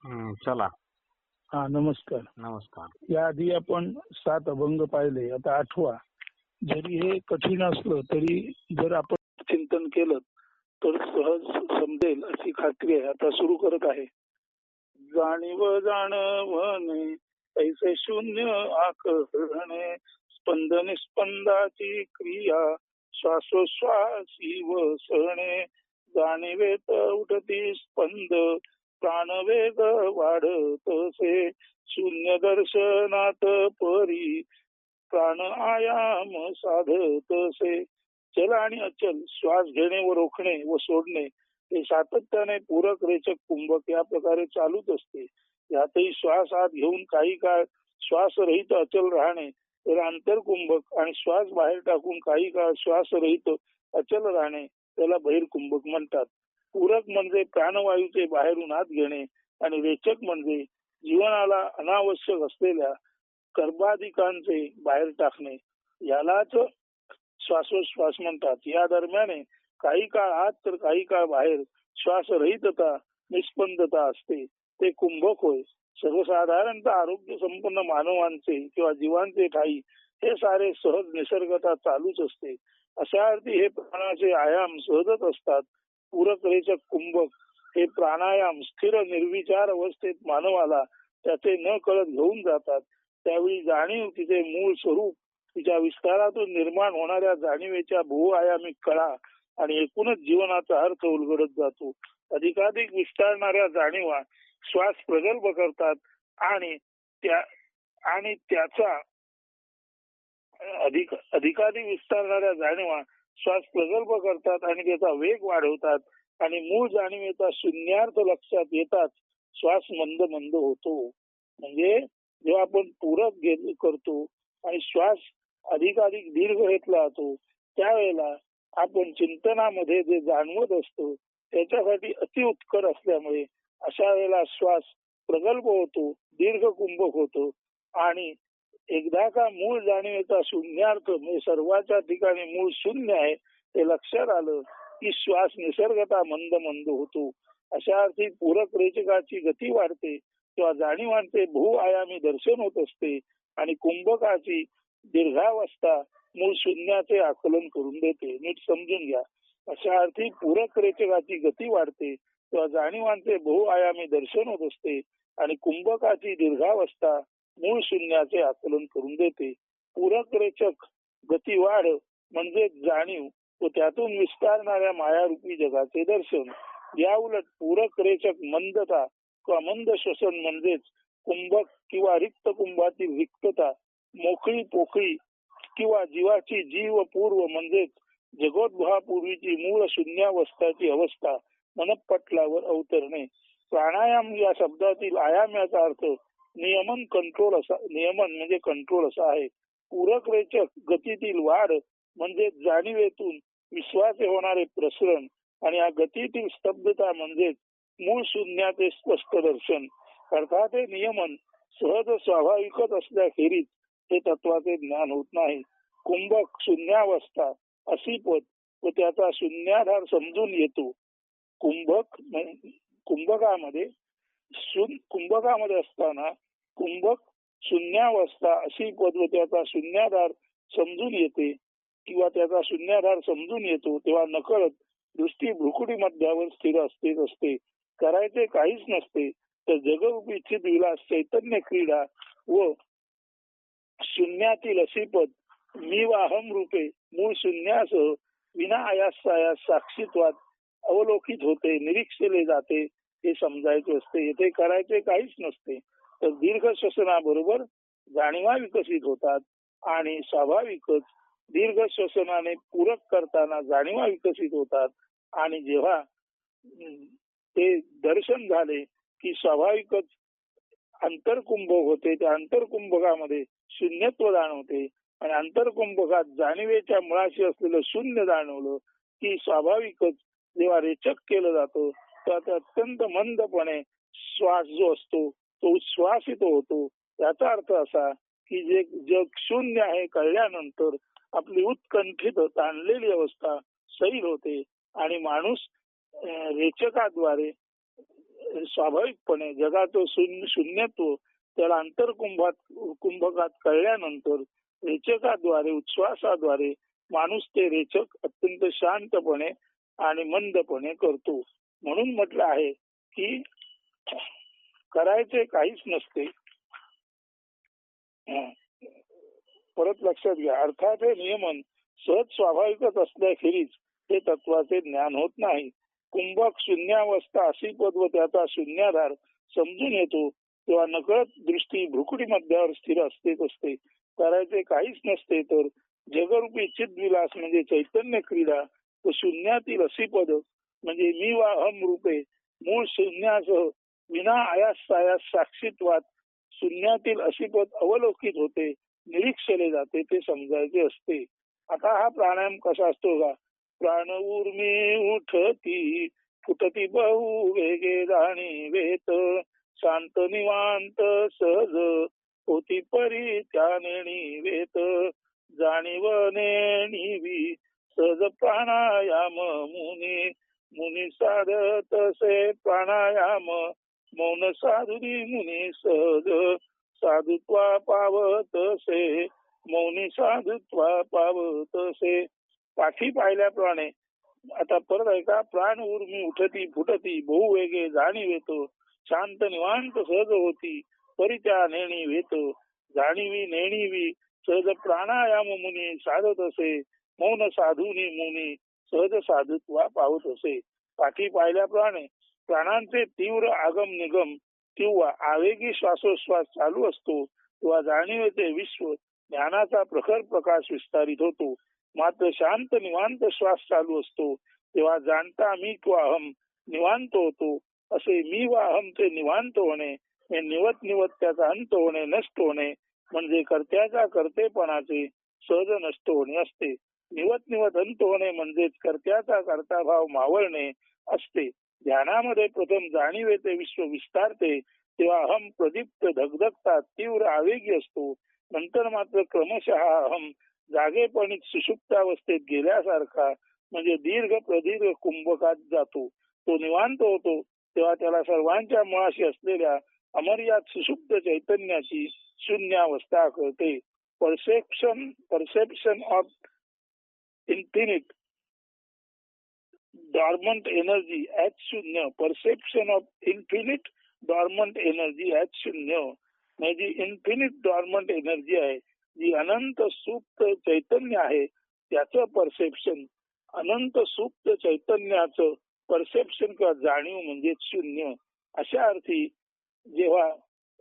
चला. हा, नमस्कार. नमस्कार. याआधी आपण 7 अभंग पाहिले, आता 8वा. जरी हे कठीण असलं तरी जर आपण चिंतन केलं तर सहज समजेल अशी खात्री आहे. आता सुरू करत आहे. जाणीव जाणवणे ऐसे शून्य आकळणे, स्पंद निस्पंदाची क्रिया श्वासोश्वासी वसणे, जाणीवेत उठती स्पंद प्राणवेग वाढतसे, शून्य दर्शनात परी प्राण आयाम साधतसे. चल आणि अचल, श्वास घेणे व रोखणे व सोडणे हे सातत्याने पूरक रेचक कुंभक या प्रकारे चालूच असते. यातही श्वास आत घेऊन काही काळ श्वासरहित अचल राहणे तर अंतरकुंभक, आणि श्वास बाहेर टाकून काही काळ श्वासरहित अचल राहणे त्याला बहिर्कुंभक म्हणतात. पूरक म्हणजे प्राणवायूचे बाहेरून आत घेणे आणि रेचक म्हणजे जीवनाला अनावश्यक असलेल्या कर्बाधिकांचे बाहेर टाकणे. यालाच श्वासोश्वास म्हणतात. या दरम्यान काही काळ आत तर काही काळ बाहेर श्वासरहितता निस्पंदता असते, ते कुंभक होय. सर्वसाधारणतः आरोग्य संपन्न मानवांचे किंवा जीवांचे ठाई हे सारे सहज निसर्गता चालूच असते. अशा अर्थी हे प्राणाचे आयाम सहजच असतात. पूरक रेचक कुंभक हे प्राणायाम स्थिर निर्विचार अवस्थेत मानवाला त्याचे न कळत घेऊन जातात. त्यावेळी जाणीव तिचे मूळ स्वरूप, तिच्या विस्तारातून निर्माण होणाऱ्या जाणीवेच्या बहुआयामी कळा आणि एकूणच जीवनाचा अर्थ उलगडत जातो. अधिकाधिक विस्तारणाऱ्या जाणीवा श्वास प्रगल्भ करतात आणि त्याचा अधिकाधिक विस्तारणाऱ्या जाणीवा श्वास प्रगल्भ करतात आणि त्याचा वेग वाढवतात, आणि मूळ जाणीवेचा शून्यार्थ लक्षात येताच श्वास मंद मंद होतो. म्हणजे जेव्हा आपण पूरक करतो आणि श्वास अधिकाधिक दीर्घ घेतला जातो, त्यावेळेला आपण चिंतनामध्ये जे जाणवत असतो त्याच्यासाठी अतिउत्कट असल्यामुळे अशा वेळेला श्वास प्रगल्भ होतो, दीर्घ कुंभक होतो, आणि एकदा का मूळ जाणीवेचा शून्यार्थ म्हणजे सर्वाच्या ठिकाणी मूळ शून्य आहे ते लक्षात आलं की श्वास निसर्गता मंद मंद होतो. अशा अर्थी पूरक रेचकाची गती वाढते किंवा जाणीवांचे बहुआयामी दर्शन होत असते, आणि कुंभकाची दीर्घावस्था मूळ शून्याचे आकलन करून देते. नीट समजून घ्या. अशा अर्थी पूरक रेचकाची गती वाढते किंवा जाणीवांचे बहुआयामी दर्शन होत असते, आणि कुंभकाची दीर्घावस्था मूळ शून्याचे आकलन करून देते. पूरक रेचक गती वाढ म्हणजे जाणीव व त्यातून विस्तारणाऱ्या मायारूपी जगाचे दर्शन. या उलट पूरक रेचक मंदता किंवा मंद श्वसन म्हणजेच कुंभक किंवा रिक्त कुंभातील रिक्तता, मोकळी पोकळी किंवा जीवाची जीव पूर्व म्हणजेच जगोद्भवापूर्वीची मूळ शून्यावस्थाची अवस्था मनपटलावर अवतरणे. प्राणायाम या शब्दातील आयाम याचा अर्थ नियमन कंट्रोल असा, नियमन म्हणजे कंट्रोल असा आहे. पूरक रेचक गतीतील वाढ म्हणजे जाणीवेतून विश्वाचे होणारे प्रसरण, आणि या गतीतील स्तब्धता म्हणजेच मूळ शून्याचे स्पष्ट दर्शन. अर्थात हे नियमन सहज स्वाभाविकच असल्याखेरीज हे तत्वाचे ज्ञान होत नाही. कुंभक शून्यावस्था अशी पद व त्याचा शून्याधार समजून येतो. कुंभकामध्ये असताना कुंभक शून्यावस्था अशी पद व त्याचा शून्याधार समजून येते किंवा त्याचा शून्याधार समजून येतो, तेव्हा नकळत दृष्टी भ्रुकुटी मध्यावर स्थिर असते. करायचे काहीच नसते तर जगरूपी इच्छित विलास चैतन्य क्रीडा व शून्यातील अशी पद मी वाहम रूपे मूळ शून्यासह विना आयास साक्षीत्वात अवलोकित होते, निरीक्षले जाते हे समजायचे असते. येथे करायचे काहीच नसते तर दीर्घ श्वसनाबरोबर जाणीवा विकसित होतात, आणि स्वाभाविकच दीर्घ श्वसनाने पूरक करताना जाणीवा विकसित होतात, आणि जेव्हा ते दर्शन झाले की स्वाभाविकच अंतरकुंभक होते. त्या अंतरकुंभकामध्ये शून्यत्व जाणवते, आणि अंतरकुंभकात जाणीवेच्या मुळाशी असलेलं शून्य जाणवलं की स्वाभाविकच जेव्हा रेचक केलं जातं तेव्हा ते अत्यंत मंदपणे श्वास जो असतो तो उच्छ्वासित होतो. याचा अर्थ असा की जे जग शून्य आहे कळल्यानंतर आपली उत्कंठित ताणलेली अवस्था सैल होते, आणि माणूस रेचकाद्वारे स्वाभाविकपणे जगाचं शून्यत्व त्याला कुंभकात कळल्यानंतर रेचकाद्वारे उच्छ्वासाद्वारे माणूस ते रेचक अत्यंत शांतपणे आणि मंदपणे करतो. म्हणून म्हटलं आहे की करायचे काहीच नसते. परत लक्षात घ्या, अर्थात हे नियमन सहज स्वाभाविकच असल्याखेरीज हे तत्वाचे ज्ञान होत नाही. कुंभक शून्यावस्था अशी पद व त्याचा शून्याधार समजून येतो तेव्हा नकळत दृष्टी भ्रुकुटी मध्यावर स्थिर असतेच असते. करायचे काहीच नसते तर जगरूपी चिद्विलास म्हणजे चैतन्य क्रीडा व शून्यातील अशी पद म्हणजे मी वा हम रूपे मूळ शून्यासह विना आयास सायास साक्षीत्वात शून्यातील अशी पद अवलोकित होते, निरीक्षले जाते, ते समजायचे असते. आता हा प्राणायाम कसा असतो का? प्राण ऊर्मी उठती फुटती बहु वेगे जाणी वेत शांत निवांत सहज होती परी त्या नेणी वेत जाणीव नेणीवी सहज प्राणायाम मुनी मुनी साधत से प्राणायाम मौन साधुरी मुनी सहज साधुत्वा पावतसे मौनी साधुत्वा पावतसे. पाठी पाहिल्याप्रमाणे आता परत ऐका. प्राण उर्मी उठती फुटती बहु वेगे जाणी वेतो शांत निवांत सहज होती परित्या नेणी वेत जाणीवी नेणीवी सहज प्राणायाम मुनी साधत असे मौन साधुनी मुनी सहज साधुत्वा पावत असे. पाठी पाहिल्याप्रमाणे प्राणांचे तीव्र आगम निगम किंवा आवेगी श्वासोश्वास चालू असतो किंवा जाणीवेचे विश्व ज्ञानाचा प्रखर प्रकाश विस्तारित होतो. मात्र शांत निवांत श्वास चालू असतो तेव्हा जाणता मी किंवा अहम निवांत होतो. असे मी वा अहमचे निवांत होणे हे निवत निवत त्याचा अंत होणे नष्ट होणे म्हणजे कर्त्याच्या कर्तेपणाचे सहज नष्ट होणे असते. निवत निवत अंत होणे म्हणजेच कर्त्याचा कर्ताभाव मावळणे असते. ध्यानामध्ये प्रथम जाणीवेचे विश्व विस्तारते तेव्हा अहम प्रदीप्त धगधगतात तीव्र आवेगी असतो. नंतर मात्र क्रमशः अहम जागेपणीत सुषुप्तावस्थेत गेल्यासारखा म्हणजे दीर्घ प्रदीर्घ कुंभकात जातो. तो निवांत होतो तेव्हा त्याला सर्वांच्या मुळाशी असलेल्या अमर्याद सुषुप्त चैतन्याची शून्यावस्था कळते. Perception of infinite dormant energy at shunya. Perception of infinite dormant energy at shunya म्हणजे इन्फिनिट डॉर्मंट एनर्जी आहे जी अनंत सुप्त चैतन्य आहे त्याचं परसेप्शन. अनंत सुप्त चैतन्याचं परसेप्शन किंवा जाणीव म्हणजे शून्य. अशा अर्थी जेव्हा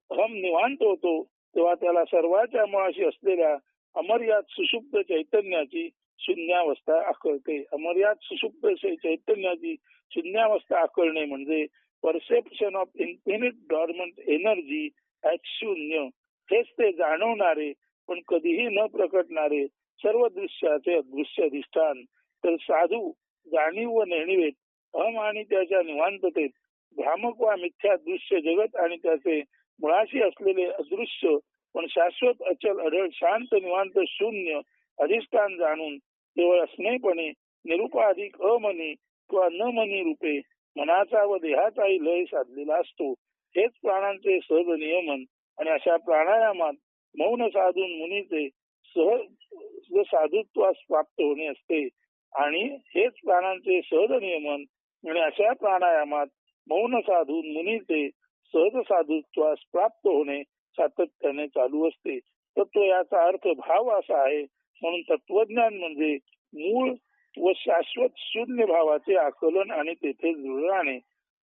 हम निवांत होतो तेव्हा त्याला सर्वांच्या मुळाशी असलेल्या अमर्याद सुषुप्त चैतन्याची शून्यावस्था आकळते. अमर्याद सुषुप्त चैतन्याची शून्यावस्था आकळणे म्हणजे perception of infinite dormant energy at शून्य. हेच ते जाणवणारे पण कधीही न प्रकटणारे सर्व दृश्याचे अदृश्य अधिष्ठान. तर साधू जाणीव व नेणीवेत अहम आणि त्याच्या निवांततेत भ्रामक वा मिथ्या दृश्य जगत आणि त्याचे मुळाशी असलेले अदृश्य पण शाश्वत अचल अढळ शांत निवांत शून्य अधिष्ठान जाणून केवळ अस्नेपणे निरुपाधिक अमनी किंवा न मनी रूपे मनाचा व देहाचाही लय साधलेला असतो. हेच प्राणांचे सहज नियमन आणि अशा प्राणायामात मौन साधून मुनीचे सहज साधुत्वास प्राप्त होणे असते. आणि हेच प्राणांचे सहज नियमन आणि अशा प्राणायामात मौन साधून मुनीचे सहज साधुत्वास प्राप्त होणे सातत्याने चालू असते. तत्व याचा अर्थ भाव असा आहे. म्हणून तत्वज्ञान म्हणजे मूळ व शाश्वत शून्य भावाचे आकलन आणि तेथे दृढ राहणे.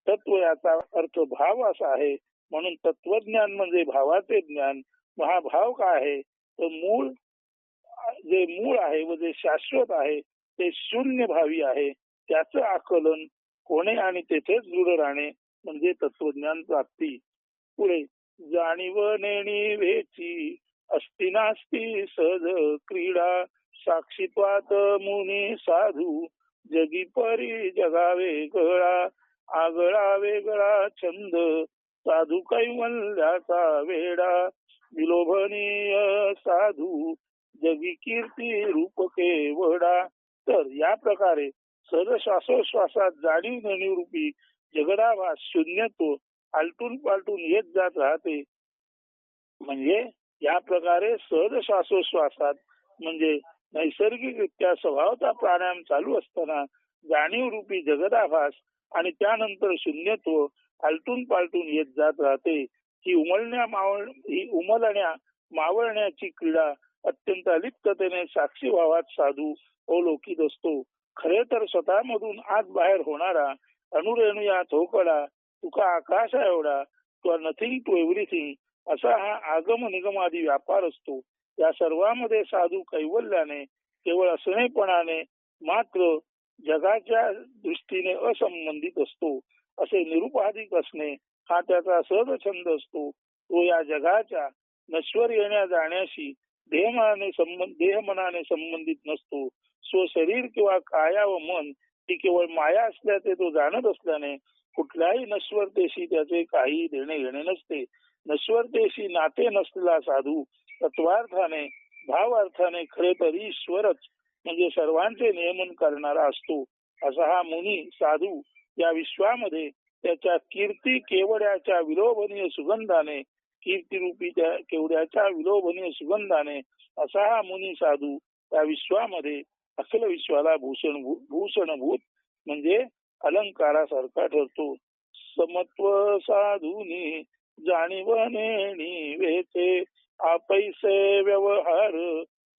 तत्व याचा अर्थ भाव असा आहे. म्हणून तत्वज्ञान म्हणजे भावाचे ज्ञान. हा भाव काय आहे तर मूळ जे मूळ आहे व जे शाश्वत आहे ते शून्य भावी आहे त्याचं आकलन होणे आणि तेथेच दृढ राहणे म्हणजे तत्वज्ञान प्राप्ती. पुढे जाणीव नेणी वेची अस्ति नास्ति सहज क्रीडा साक्षीत्वात मुनी साधू जगी परी जगावे गळा आगळा वेगळा छंद साधू कैवल्याचा वेडा विलोभनीय साधू जगी कीर्ती रूप केवडा. तर या प्रकारे सहज श्वासोश्वासात जाणीव नेणीव रूपी जगदाभास शून्यत्व आलटून पालटून येत जात राहते. म्हणजे या प्रकारे सहज श्वासोश्वासात म्हणजे नैसर्गिकरित्या स्वभावता प्राणायाम चालू असताना जाणीव रूपी जगदाभास आणि त्यानंतर शून्यत्व आलटून पालटून येत जात राहते. ही उमलण्या मावळण्याची क्रीडा अत्यंत अलिप्ततेने साक्षी भावात साधू अवलोकित असतो. खरे तर स्वतःमधून आत बाहेर होणारा अणुरेणू या थोकडा तुका आकाशा एवढा किंवा नथिंग टू एव्हरीथिंग असा हा आगम निगमादी व्यापार असतो. या सर्वांमध्ये साधू कैवल्याने केवळ असणेपणाने मात्र जगाच्या दृष्टीने असंबंधित असतो. असे निरुपाधिक असणे हा त्याचा सहज छंद असतो. तो या जगाच्या नश्वर येण्या जाण्याशी देहमनाने संबंधित नसतो. शरीर किंवा काया व मन ही केवळ माया असल्याचे तो जाणत असल्याने कुठल्याही नश्वरतेशी त्याचे काही देणे घेणे नसते. नश्वरतेशी नाते नसलेला साधू तत्वार्थाने भावार्थाने खरे तर ईश्वरच म्हणजे सर्वांचे नियमन करणारा असतो. असा हा मुनी साधू या विश्वामध्ये त्याच्या कीर्ती केवड्याच्या विलोभनीय सुगंधाने कीर्तिरूपी त्या केवड्याच्या विलोभनीय सुगंधाने असा हा मुनी साधू या विश्वामध्ये अखिल विश्वाला भूषणभूत म्हणजे अलंकारासारखा ठरतो. समत्व साधूनी जाणीवनेणी वेचे आपैसे व्यवहार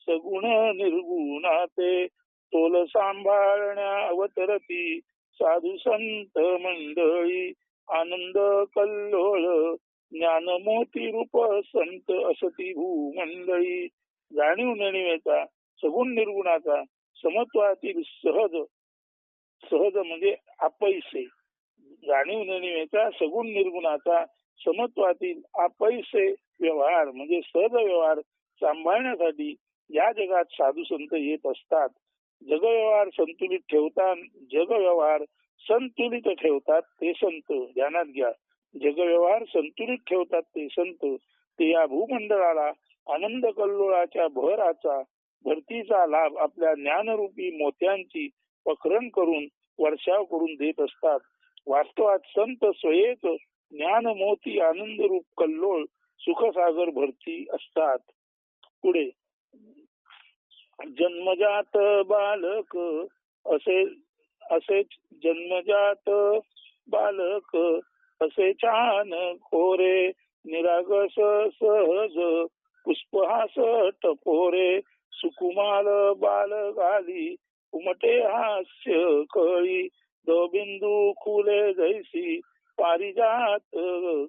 सगुण निर्गुणाते तोल सांभाळण्या अवतरती साधू संत मंडळी आनंद कल्लोळ ज्ञानमोती रूप संत असती भूमंडळी. जाणीव नेणिवेचा सगुण निर्गुणाचा समत्वातील सहज म्हणजे आपैसे जाणीव नेणिवेचा सगुण निर्गुणाचा समत्वातील आपैसे व्यवहार म्हणजे सहज व्यवहार सांभाळण्यासाठी या जगात साधू संत येत असतात. जगव्यवहार संतुलित ठेवतात ते संत. ध्यानात घ्या, जगव्यवहार संतुलित ठेवतात ते संत. ते या भूमंडळाला आनंद कल्लोळाच्या भरतीचा लाभ आपल्या ज्ञानरूपी मोत्यांची पखरण करून वर्षाव करून देत असतात. वास्तवात संत स्वयेच ज्ञान मोती आनंद रूप कल्लोळ सुखसागर भरती असतात. पुढे जन्मजात बालक असेच जन्मजात बालक असे छान खोरे निरागस सहज पुष्पहास टपोरे सुकुमाल बाल घाली उमटे हास्य कळी दबिंदू खुले जैसी पारिजात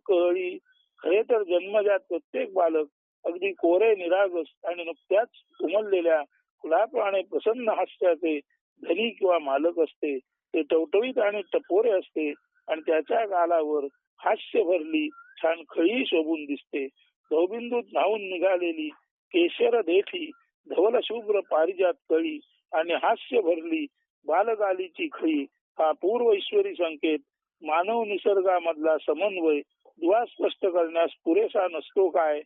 कळी. खरे तर जन्मजात प्रत्येक बालक अगदी कोरे निरागस आणि नुकत्याच उमललेल्या फुलाप्रमाणे प्रसन्न हास्याचे धनी किंवा मालक असते. ते टवटवीत आणि टपोरे असते आणि त्याच्या गालावर हास्य भरली छान खळी शोभून दिसते. दवबिंदूत न्हावून निघालेली केशर देठी धवल शुभ्र पारिजात कळी आणि हास्य भरली बालगालीची खळी हा पूर्व ईश्वरी संकेत मानव निसर्गामधला समन्वय दुवा स्पष्ट करण्यास पुरेसा नसतो काय.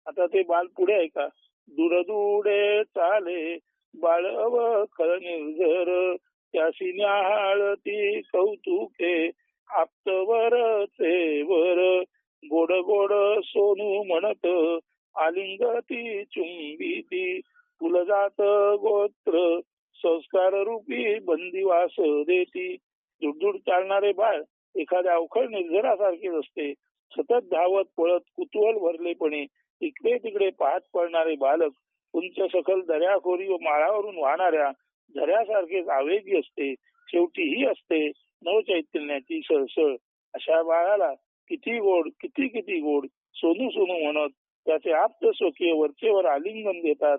आता ते बाल पुढे आहे का. दुरदुडे चाले बाळ अवखळ निर्झर त्यासी न्याहाळती कौतुके आप्तवरचे वर गोड गोड सोनू म्हणत आलिंगती चुंबिती फुलजात गोत्र संस्कार रूपी बंदिवास देती. दुडदुड चालणारे बाळ एखाद्या अवखळ निर्झरासारखेच असते. सतत धावत पळत कुतूहल भरलेपणे इकडे तिकडे पाहत पडणारे बालक उंच सखल दर्याखोरी व माळावरून वाहणाऱ्या झऱ्यासारखेच आवेगी असते. शेवटी ही असते नवचैतन्याची सळसळ. अशा बाळाला किती गोड किती गोड सोनू सोनू म्हणत त्याचे आप्त स्वकीय वरचेवर आलिंगन देतात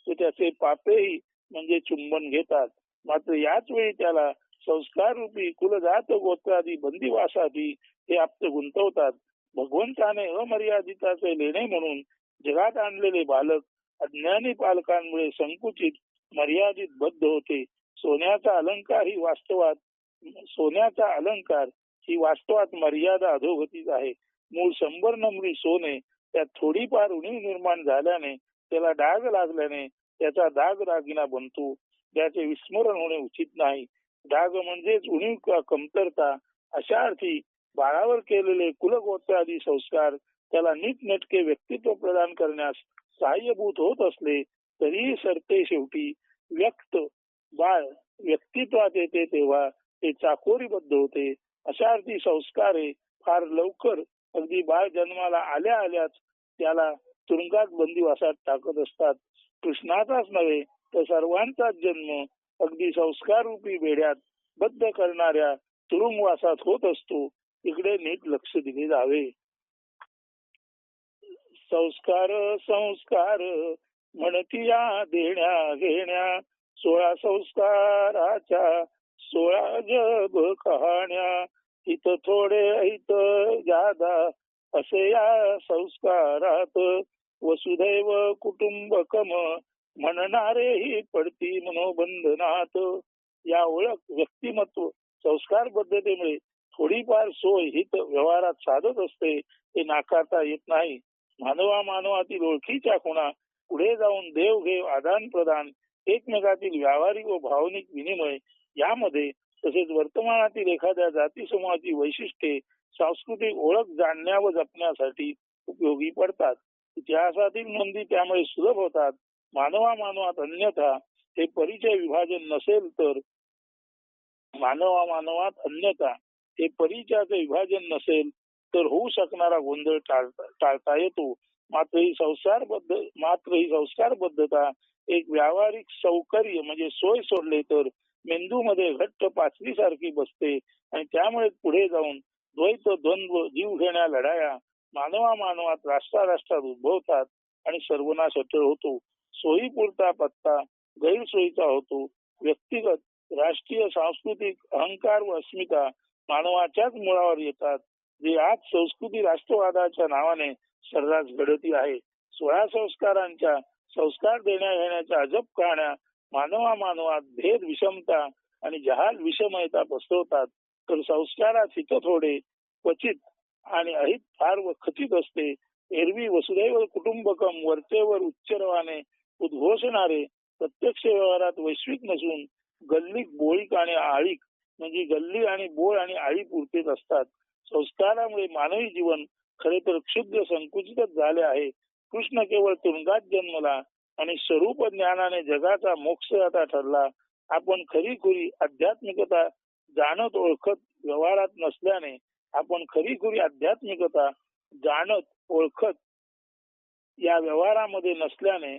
व त्याचे पापेही म्हणजे चुंबन घेतात. मात्र याच वेळी त्याला संस्कार रूपी कुलजात गोत्रादी बंदिवासादी हे आप्त गुंतवतात. भगवंताने अमर्यादिताचे लेणे म्हणून जगात आणलेले बालक अज्ञानी पालकांमुळे संकुचित मर्यादित बद्ध होते. सोन्याचा अलंकार ही वास्तवात मर्यादा अधोगतीच आहे. मूळ 100 नमरी सोने त्यात थोडीफार उणीव निर्माण झाल्याने त्याला डाग लागल्याने त्याचा दाग दागिना बनतो. त्याचे विस्मरण होणे उचित नाही. डाग म्हणजेच उणीव कमतरता अशा अर्थी बाळावर केलेले कुलगोत्रादी संस्कार त्याला नीटनेटके व्यक्तित्व प्रदान करण्यास सहाय्यभूत होत असले तरीही सरते शेवटी व्यक्त बाळ व्यक्तित्वात येते तेव्हा ते चाकोरीबद्ध होते. अशा अर्थी संस्कार हे फार लवकर अगदी बाळ जन्माला आल्या आल्याच त्याला तुरुंगात बंदिवासात टाकत असतात. कृष्णाचाच नव्हे तर सर्वांचाच जन्म अगदी संस्कार रूपी बेड्यात बद्ध करणाऱ्या तुरुंगवासात होत असतो. इकडे नीट लक्ष दिले जावे. संस्कार संस्कार म्हणती या देण्या घेण्या 16 संस्काराच्या 16 जग कहाण्या हित थोडे हित जादा असे या संस्कारात वसुधैव कुटुंबकम म्हणणारे ही पडती मनोबंधनात. या ओळख व्यक्तिमत्व संस्कार पद्धतीमुळे थोडीफार सोय हित व्यवहारात साधत असते ते नाकारता येत नाही. मानवातील ओळखीच्या खुणा पुढे जाऊन देवघेव आदान प्रदान एकमेकातील व्यावहारिक व भावनिक विनिमय यामध्ये तसेच वर्तमानातील एखाद्या जाती समूहाची वैशिष्ट्ये सांस्कृतिक ओळख जाणण्या व जपण्यासाठी उपयोगी पडतात. इतिहासातील नोंदी त्यामुळे सुलभ होतात. मानवात अन्यथा हे परिचय विभाजन नसेल तर हे परिचयाचे विभाजन नसेल तर होऊ शकणारा गोंधळ टाळता येतो. मात्र ही संस्कारबद्धता एक व्यावहारिक सौकर्य म्हणजे सोय सोडले तर मेंदूमध्ये घट्ट पाचवी सारखी बसते आणि त्यामुळे पुढे जाऊन द्वैत द्वंद्व जीव घेण्या लढाया मानवात राष्ट्रात उद्भवतात आणि सर्वनाश अटळ होतो. सोयीपुरता पत्ता गैरसोयीचा होतो. व्यक्तिगत राष्ट्रीय सांस्कृतिक अहंकार व अस्मिता मानवाच्याच मुळावर येतात जे आज संस्कृती राष्ट्रवादाच्या नावाने सर्रास घडती आहे. 16 संस्कारांच्या संस्कार देण्या घेण्याच्या अजब कहाण्या मानवात भेद विषमता आणि जहाल विषमयता पसरवतात तर संस्कारात हित थोडे क्वचित आणि अहित फार व खचित असते. एरवी वसुधैव कुटुंबकम वरचेवर उच्चरवाने उद्घोषणारे प्रत्यक्ष व्यवहारात वैश्विक नसून गल्लीक बोळीक आणि आळीक म्हणजे गल्ली आणि बोळ आणि आळी पुरतेच असतात. संस्कारामुळे मानवी जीवन खरे तर क्षुद्र संकुचितच झाले आहे. कृष्ण केवळ तुरुंगात जन्मला आणि स्वरूप ज्ञानाने जगाचा मोक्षदाता ठरला. आपण खरीखुरी आध्यात्मिकता जाणत ओळखत व्यवहारात नसल्याने या व्यवहारामध्ये नसल्याने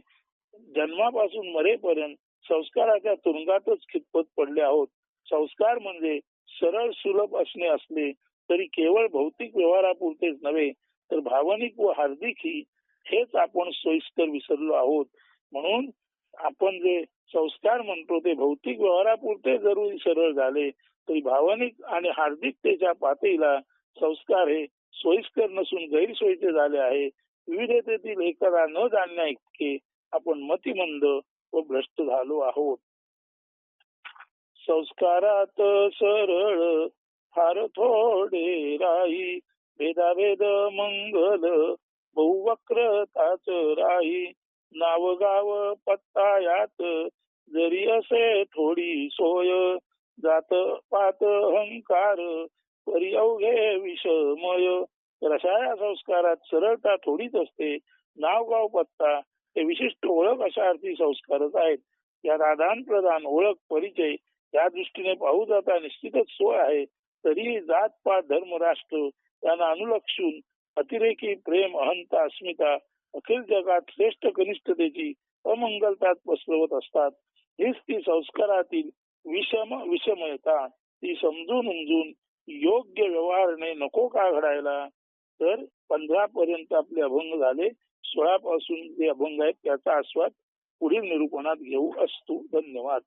जन्मापासून मरेपर्यंत संस्काराच्या तुरुंगातच खितपत पडले आहोत. संस्कार म्हणजे सरळ सुलभ असणे असले तरी केवळ भौतिक व्यवहारापुरतेच नव्हे तर भावनिक व हार्दिकही हेच आपण सोयीस्कर विसरलो आहोत. म्हणून आपण जे संस्कार म्हणतो ते भौतिक व्यवहारापुरते जरूर सरळ झाले तरी भावनिक आणि हार्दिकतेच्या पातळीला संस्कार हे सोयीस्कर नसून गैरसोयीचे झाले आहे. विविधतेतील एकता न जाणण्या इतके आपण मतिमंद व भ्रष्ट झालो आहोत. संस्कारात सरळ फार थोडे राही भेदाभेद मंगल बहुवक्रताच राही नाव गाव पत्ता यात जरी असे थोडी सोय जात पात अहंकार परी अवघे विषमय. तर अशा या संस्कारात सरळता थोडीच असते. नाव गाव पत्ता हे विशिष्ट ओळख अशा अर्थी संस्कारच आहेत. यात आदान प्रदान ओळख परिचय या दृष्टीने पाहू जाता निश्चितच सोय आहे. तरी जात पात धर्म राष्ट्र यांना अनुलक्षून अतिरेकी प्रेम अहंता अस्मिता अखिल जगात श्रेष्ठ कनिष्ठतेची अमंगलता पसरवत असतात. हीच ती संस्कारातील विषमयता. ती समजून उमजून योग्य व्यवहारने नको का घडायला. तर 15 पर्यंत आपले अभंग झाले. 16 पासून जे अभंग आहेत त्याचा आस्वाद पुढील निरूपणात घेऊ असतो. धन्यवाद.